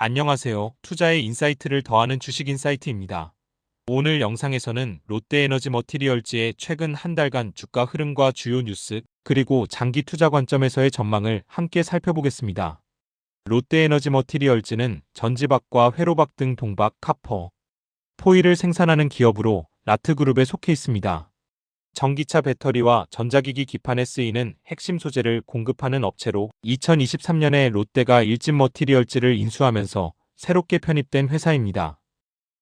안녕하세요. 투자의 인사이트를 더하는 주식인사이트입니다. 오늘 영상에서는 롯데에너지머티리얼즈의 최근 한 달간 주가 흐름과 주요 뉴스, 그리고 장기 투자 관점에서의 전망을 함께 살펴보겠습니다. 롯데에너지머티리얼즈는 전지박과 회로박 등 동박, 카퍼, 포일을 생산하는 기업으로 라트그룹에 속해 있습니다. 전기차 배터리와 전자기기 기판에 쓰이는 핵심 소재를 공급하는 업체로 2023년에 롯데가 일진머티리얼즈를 인수하면서 새롭게 편입된 회사입니다.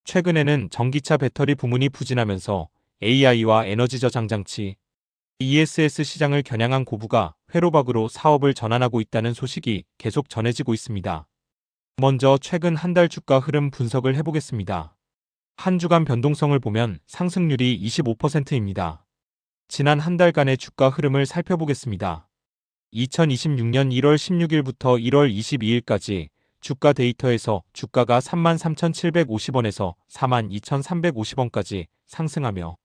최근에는 전기차 배터리 부문이 부진하면서 AI와 에너지 저장 장치, ESS 시장을 겨냥한 고부가 회로박으로 사업을 전환하고 있다는 소식이 계속 전해지고 있습니다. 먼저 최근 한 달 주가 흐름 분석을 해보겠습니다. 한 주간 변동성을 보면 상승률이 25%입니다. 지난 한 달간의 주가 흐름을 살펴보겠습니다. 2026년 1월 16일부터 1월 22일까지 주가 데이터에서 주가가 33,750원에서 42,350원까지 상승하며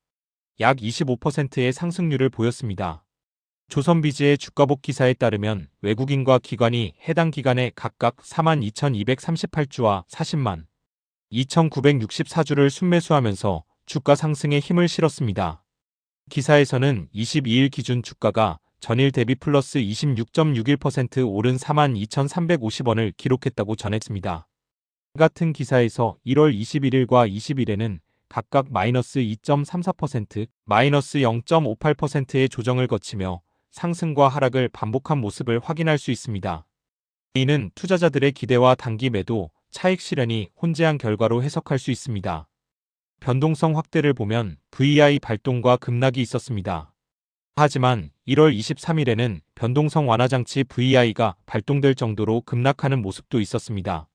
약 25%의 상승률을 보였습니다. 조선비즈의 주가복 기사에 따르면 외국인과 기관이 해당 기간에 각각 42,238주와 40만 2,964주를 순매수하면서 주가 상승에 힘을 실었습니다. 기사에서는 22일 기준 주가가 전일 대비 플러스 26.61% 오른 42,350원을 기록했다고 전했습니다. 같은 기사에서 1월 21일과 20일에는 각각 마이너스 2.34%, 마이너스 0.58%의 조정을 거치며 상승과 하락을 반복한 모습을 확인할 수 있습니다. 이는 투자자들의 기대와 단기 매도, 차익 실현이 혼재한 결과로 해석할 수 있습니다. 변동성 확대를 보면 VI 발동과 급락이 있었습니다. 하지만 1월 23일에는 변동성 완화 장치 VI가 발동될 정도로 급락하는 모습도 있었습니다.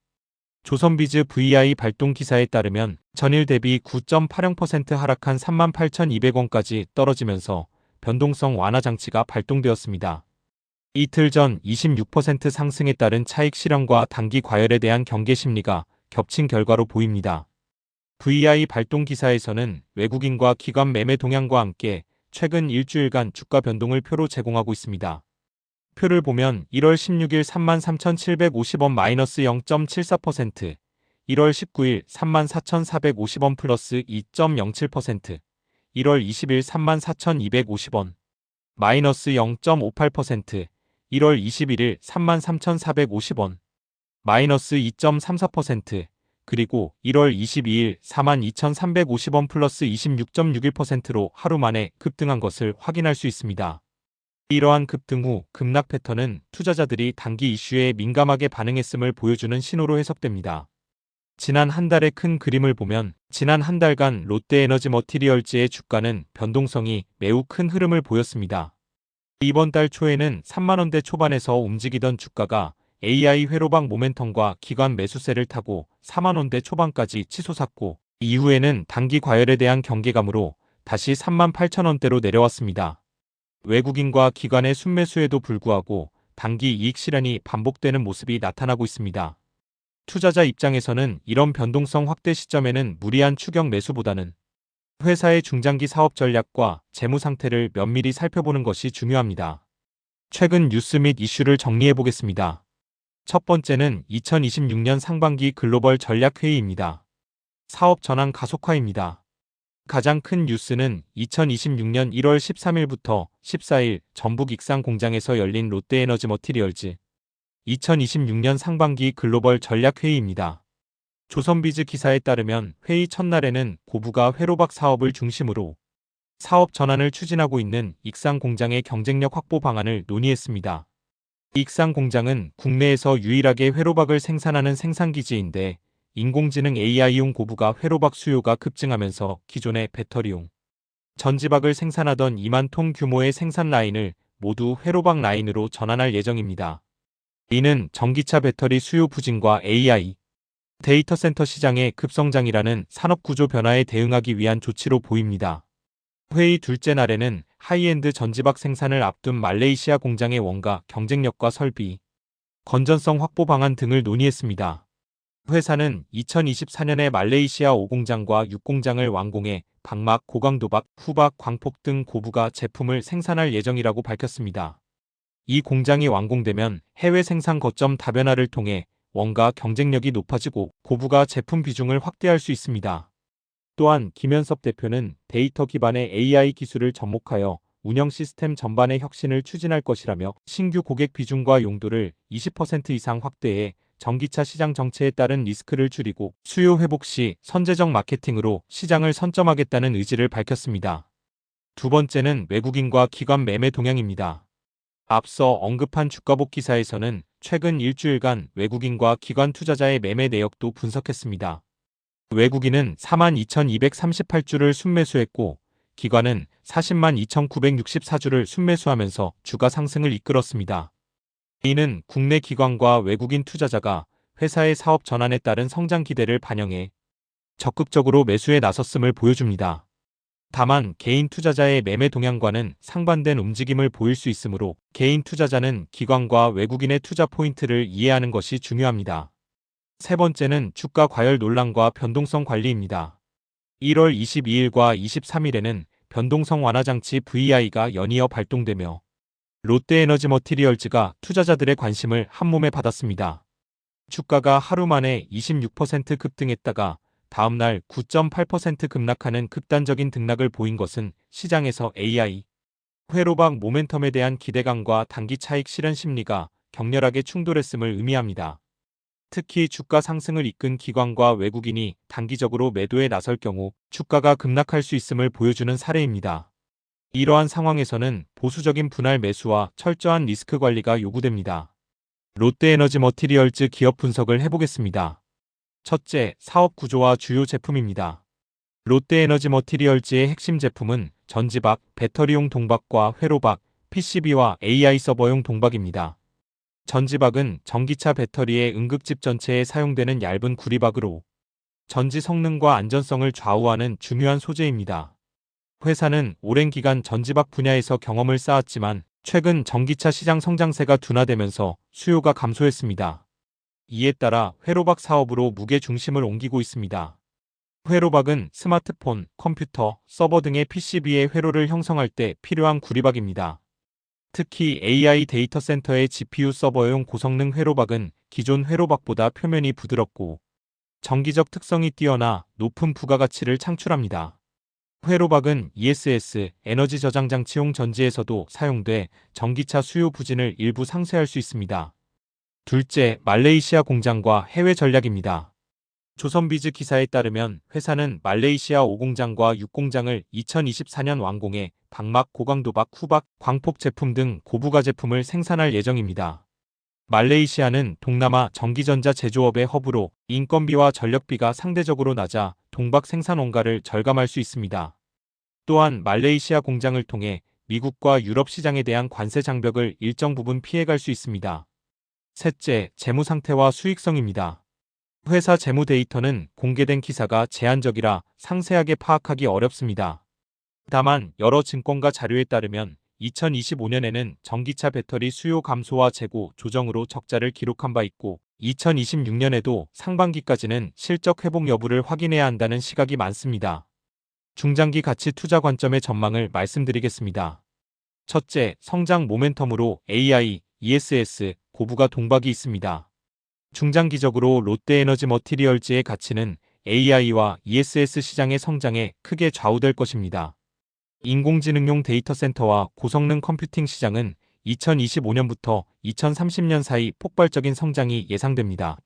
조선비즈 VI 발동 기사에 따르면 전일 대비 9.80% 하락한 38,200원까지 떨어지면서 변동성 완화 장치가 발동되었습니다. 이틀 전 26% 상승에 따른 차익 실현과 단기 과열에 대한 경계 심리가 겹친 결과로 보입니다. VI 발동 기사에서는 외국인과 기관 매매 동향과 함께 최근 일주일간 주가 변동을 표로 제공하고 있습니다. 표를 보면 1월 16일 33,750원 마이너스 0.74%, 1월 19일 34,450원 플러스 2.07%, 1월 20일 34,250원 마이너스 0.58%, 1월 21일 33,450원 마이너스 2.34%, 그리고 1월 22일 42,350원 플러스 26.61%로 하루 만에 급등한 것을 확인할 수 있습니다. 이러한 급등 후 급락 패턴은 투자자들이 단기 이슈에 민감하게 반응했음을 보여주는 신호로 해석됩니다. 지난 한 달의 큰 그림을 보면 지난 한 달간 롯데에너지머티리얼즈의 주가는 변동성이 매우 큰 흐름을 보였습니다. 이번 달 초에는 3만원대 초반에서 움직이던 주가가 AI 회로박 모멘텀과 기관 매수세를 타고 4만원대 초반까지 치솟았고 이후에는 단기 과열에 대한 경계감으로 다시 38,000원대로 내려왔습니다. 외국인과 기관의 순매수에도 불구하고 단기 이익 실현이 반복되는 모습이 나타나고 있습니다. 투자자 입장에서는 이런 변동성 확대 시점에는 무리한 추격 매수보다는 회사의 중장기 사업 전략과 재무 상태를 면밀히 살펴보는 것이 중요합니다. 최근 뉴스 및 이슈를 정리해 보겠습니다. 첫 번째는 2026년 상반기 글로벌 전략회의입니다. 사업 전환 가속화입니다. 가장 큰 뉴스는 2026년 1월 13일부터 14일 전북 익산 공장에서 열린 롯데에너지머티리얼즈 2026년 상반기 글로벌 전략회의입니다. 조선비즈 기사에 따르면 회의 첫날에는 고부가 회로박 사업을 중심으로 사업 전환을 추진하고 있는 익산 공장의 경쟁력 확보 방안을 논의했습니다. 익산 공장은 국내에서 유일하게 회로박을 생산하는 생산기지인데 인공지능 AI용 고부가 회로박 수요가 급증하면서 기존의 배터리용 전지박을 생산하던 2만 톤 규모의 생산 라인을 모두 회로박 라인으로 전환할 예정입니다. 이는 전기차 배터리 수요 부진과 AI 데이터 센터 시장의 급성장이라는 산업 구조 변화에 대응하기 위한 조치로 보입니다. 회의 둘째 날에는 하이엔드 전지박 생산을 앞둔 말레이시아 공장의 원가 경쟁력과 설비, 건전성 확보 방안 등을 논의했습니다. 회사는 2024년에 말레이시아 5공장과 6공장을 완공해 박막, 고강도박, 후박, 광폭 등 고부가 제품을 생산할 예정이라고 밝혔습니다. 이 공장이 완공되면 해외 생산 거점 다변화를 통해 원가 경쟁력이 높아지고 고부가 제품 비중을 확대할 수 있습니다. 또한 김현섭 대표는 데이터 기반의 AI 기술을 접목하여 운영 시스템 전반의 혁신을 추진할 것이라며 신규 고객 비중과 용도를 20% 이상 확대해 전기차 시장 정체에 따른 리스크를 줄이고 수요 회복 시 선제적 마케팅으로 시장을 선점하겠다는 의지를 밝혔습니다. 두 번째는 외국인과 기관 매매 동향입니다. 앞서 언급한 주가복 기사에서는 최근 일주일간 외국인과 기관 투자자의 매매 내역도 분석했습니다. 외국인은 42,238주를 순매수했고 기관은 402,964주를 순매수하면서 주가 상승을 이끌었습니다. 이는 국내 기관과 외국인 투자자가 회사의 사업 전환에 따른 성장 기대를 반영해 적극적으로 매수에 나섰음을 보여줍니다. 다만 개인 투자자의 매매 동향과는 상반된 움직임을 보일 수 있으므로 개인 투자자는 기관과 외국인의 투자 포인트를 이해하는 것이 중요합니다. 세 번째는 주가 과열 논란과 변동성 관리입니다. 1월 22일과 23일에는 변동성 완화 장치 VI가 연이어 발동되며 롯데에너지 머티리얼즈가 투자자들의 관심을 한몸에 받았습니다. 주가가 하루 만에 26% 급등했다가 다음날 9.8% 급락하는 극단적인 등락을 보인 것은 시장에서 AI, 회로박 모멘텀에 대한 기대감과 단기 차익 실현 심리가 격렬하게 충돌했음을 의미합니다. 특히 주가 상승을 이끈 기관과 외국인이 단기적으로 매도에 나설 경우 주가가 급락할 수 있음을 보여주는 사례입니다. 이러한 상황에서는 보수적인 분할 매수와 철저한 리스크 관리가 요구됩니다. 롯데에너지 머티리얼즈 기업 분석을 해보겠습니다. 첫째, 사업 구조와 주요 제품입니다. 롯데에너지 머티리얼즈의 핵심 제품은 전지박, 배터리용 동박과 회로박, PCB와 AI 서버용 동박입니다. 전지박은 전기차 배터리의 응급집 전체에 사용되는 얇은 구리박으로 전지 성능과 안전성을 좌우하는 중요한 소재입니다. 회사는 오랜 기간 전지박 분야에서 경험을 쌓았지만 최근 전기차 시장 성장세가 둔화되면서 수요가 감소했습니다. 이에 따라 회로박 사업으로 무게 중심을 옮기고 있습니다. 회로박은 스마트폰, 컴퓨터, 서버 등의 PCB의 회로를 형성할 때 필요한 구리박입니다. 특히 AI 데이터 센터의 GPU 서버용 고성능 회로박은 기존 회로박보다 표면이 부드럽고 전기적 특성이 뛰어나 높은 부가가치를 창출합니다. 회로박은 ESS, 에너지 저장 장치용 전지에서도 사용돼 전기차 수요 부진을 일부 상쇄할 수 있습니다. 둘째, 말레이시아 공장과 해외 전략입니다. 조선비즈 기사에 따르면 회사는 말레이시아 5공장과 6공장을 2024년 완공해 박막, 고강도박, 후박, 광폭 제품 등 고부가 제품을 생산할 예정입니다. 말레이시아는 동남아 전기전자 제조업의 허브로 인건비와 전력비가 상대적으로 낮아 동박 생산 원가를 절감할 수 있습니다. 또한 말레이시아 공장을 통해 미국과 유럽 시장에 대한 관세 장벽을 일정 부분 피해갈 수 있습니다. 셋째, 재무 상태와 수익성입니다. 회사 재무 데이터는 공개된 기사가 제한적이라 상세하게 파악하기 어렵습니다. 다만 여러 증권가 자료에 따르면 2025년에는 전기차 배터리 수요 감소와 재고 조정으로 적자를 기록한 바 있고 2026년에도 상반기까지는 실적 회복 여부를 확인해야 한다는 시각이 많습니다. 중장기 가치 투자 관점의 전망을 말씀드리겠습니다. 첫째, 성장 모멘텀으로 AI, ESS, 고부가 동박이 있습니다. 중장기적으로 롯데에너지 머티리얼즈의 가치는 AI와 ESS 시장의 성장에 크게 좌우될 것입니다. 인공지능용 데이터 센터와 고성능 컴퓨팅 시장은 2025년부터 2030년 사이 폭발적인 성장이 예상됩니다.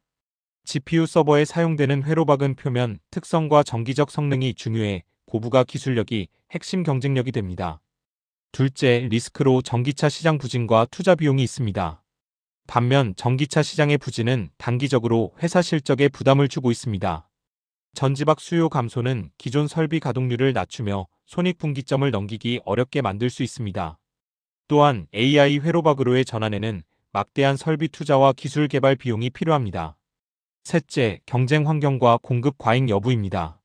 GPU 서버에 사용되는 회로박은 표면 특성과 정기적 성능이 중요해 고부가 기술력이 핵심 경쟁력이 됩니다. 둘째, 리스크로 전기차 시장 부진과 투자 비용이 있습니다. 반면 전기차 시장의 부진은 단기적으로 회사 실적에 부담을 주고 있습니다. 전지박 수요 감소는 기존 설비 가동률을 낮추며 손익분기점을 넘기기 어렵게 만들 수 있습니다. 또한 AI 회로박으로의 전환에는 막대한 설비 투자와 기술 개발 비용이 필요합니다. 셋째, 경쟁 환경과 공급 과잉 여부입니다.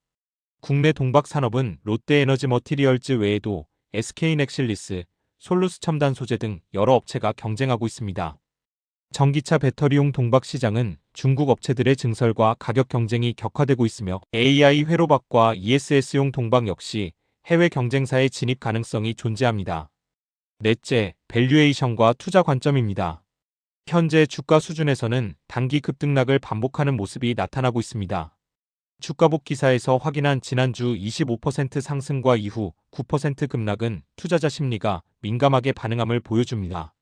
국내 동박 산업은 롯데에너지 머티리얼즈 외에도 SK넥실리스, 솔루스 첨단 소재 등 여러 업체가 경쟁하고 있습니다. 전기차 배터리용 동박 시장은 중국 업체들의 증설과 가격 경쟁이 격화되고 있으며 AI 회로박과 ESS용 동박 역시 해외 경쟁사의 진입 가능성이 존재합니다. 넷째, 밸류에이션과 투자 관점입니다. 현재 주가 수준에서는 단기 급등락을 반복하는 모습이 나타나고 있습니다. 주가복 기사에서 확인한 지난주 25% 상승과 이후 9% 급락은 투자자 심리가 민감하게 반응함을 보여줍니다.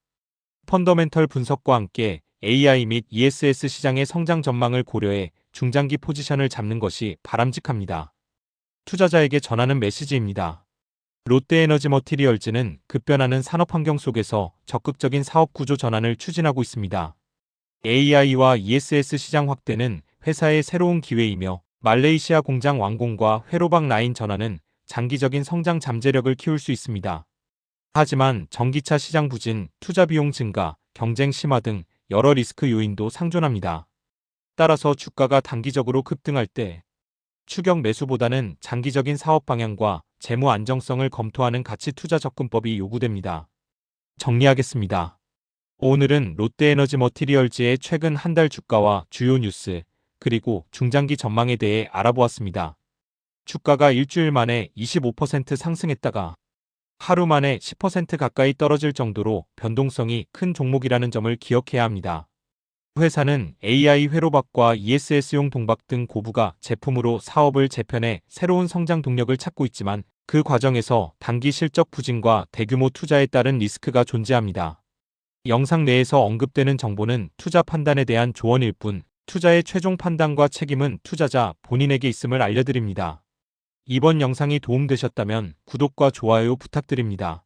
펀더멘털 분석과 함께 AI 및 ESS 시장의 성장 전망을 고려해 중장기 포지션을 잡는 것이 바람직합니다. 투자자에게 전하는 메시지입니다. 롯데에너지 머티리얼즈는 급변하는 산업 환경 속에서 적극적인 사업 구조 전환을 추진하고 있습니다. AI와 ESS 시장 확대는 회사의 새로운 기회이며 말레이시아 공장 완공과 회로박 라인 전환은 장기적인 성장 잠재력을 키울 수 있습니다. 하지만 전기차 시장 부진, 투자 비용 증가, 경쟁 심화 등 여러 리스크 요인도 상존합니다. 따라서 주가가 단기적으로 급등할 때 추격 매수보다는 장기적인 사업 방향과 재무 안정성을 검토하는 가치 투자 접근법이 요구됩니다. 정리하겠습니다. 오늘은 롯데에너지 머티리얼즈의 최근 한 달 주가와 주요 뉴스, 그리고 중장기 전망에 대해 알아보았습니다. 주가가 일주일 만에 25% 상승했다가 하루 만에 10% 가까이 떨어질 정도로 변동성이 큰 종목이라는 점을 기억해야 합니다. 회사는 AI 회로박과 ESS용 동박 등 고부가 제품으로 사업을 재편해 새로운 성장 동력을 찾고 있지만 그 과정에서 단기 실적 부진과 대규모 투자에 따른 리스크가 존재합니다. 영상 내에서 언급되는 정보는 투자 판단에 대한 조언일 뿐 투자의 최종 판단과 책임은 투자자 본인에게 있음을 알려드립니다. 이번 영상이 도움되셨다면 구독과 좋아요 부탁드립니다.